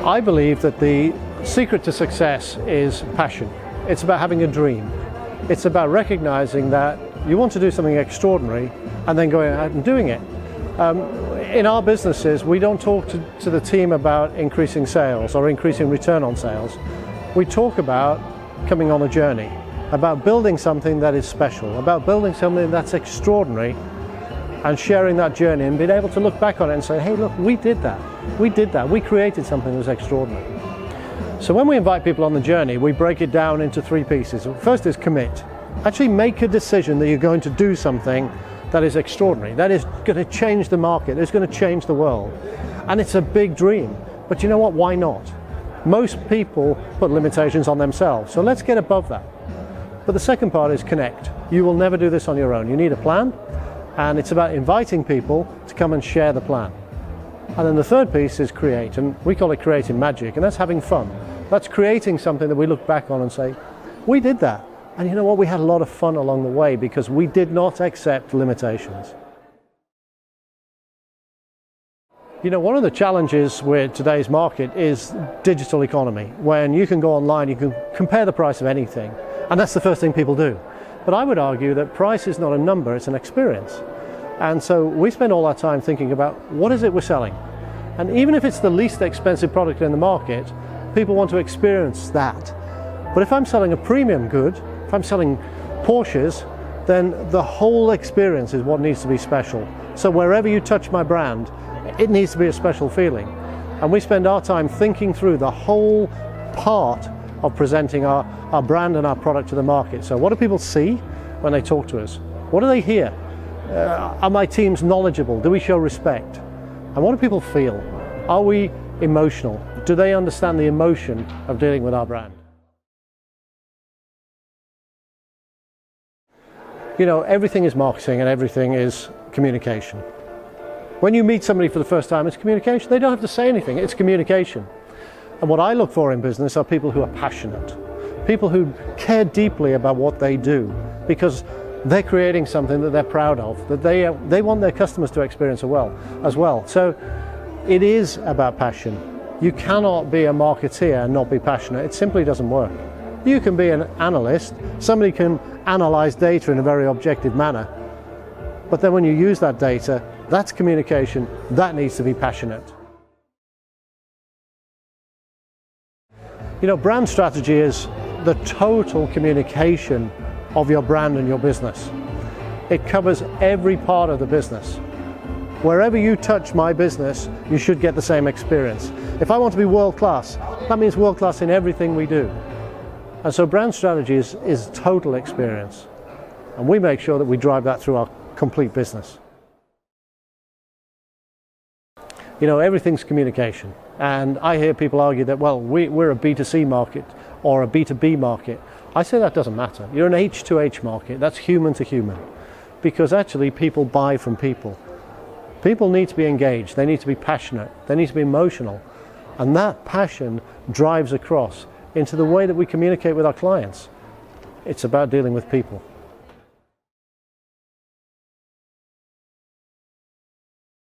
I believe that the secret to success is passion. It's about having a dream. It's about recognizing that you want to do something extraordinary and then going out and doing it. In our businesses, we don't talk to the team about increasing sales or increasing return on sales. We talk about coming on a journey, about building something that is special, about building something that's extraordinary, and sharing that journey and being able to look back on it and say, hey, look, we did that, we created something that was extraordinary. So when we invite people on the journey, we break it down into three pieces. First is commit. Actually make a decision that you're going to do something that is extraordinary, that is going to change the market, it's going to change the world. And it's a big dream, but you know what, why not? Most people put limitations on themselves, so let's get above that. But the second part is connect. You will never do this on your own. You need a plan, and it's about inviting people to come and share the plan. And then the third piece is create, and we call it creating magic, and that's having fun. That's creating something that we look back on and say, we did that. And you know what, we had a lot of fun along the way because we did not accept limitations. You know, one of the challenges with today's market is digital economy. When you can go online, you can compare the price of anything, and that's the first thing people do. But I would argue that price is not a number, it's an experience. And so we spend all our time thinking about what is it we're selling. And even if it's the least expensive product in the market, people want to experience that. But if I'm selling a premium good, if I'm selling Porsches, then the whole experience is what needs to be special. So wherever you touch my brand, it needs to be a special feeling. And we spend our time thinking through the whole part of presenting our brand and our product to the market. So what do people see when they talk to us? What do they hear? Are my teams knowledgeable? Do we show respect? And what do people feel? Are we emotional? Do they understand the emotion of dealing with our brand? You know, everything is marketing and everything is communication. When you meet somebody for the first time, it's communication. They don't have to say anything, it's communication. And what I look for in business are people who are passionate, people who care deeply about what they do, because they're creating something that they're proud of, that they want their customers to experience as well. So it is about passion. You cannot be a marketeer and not be passionate. It simply doesn't work. You can be an analyst, somebody can analyze data in a very objective manner, but then when you use that data, that's communication, that needs to be passionate. You know, brand strategy is the total communication of your brand and your business. It covers every part of the business. Wherever you touch my business, you should get the same experience. If I want to be world class, that means world class in everything we do. And so brand strategy is total experience. And we make sure that we drive that through our complete business. You know, everything's communication. And I hear people argue that, well, we're a B2C market or a B2B market. I say that doesn't matter. You're an H2H market, that's human to human. Because actually people buy from people. People need to be engaged, they need to be passionate, they need to be emotional. And that passion drives across into the way that we communicate with our clients. It's about dealing with people.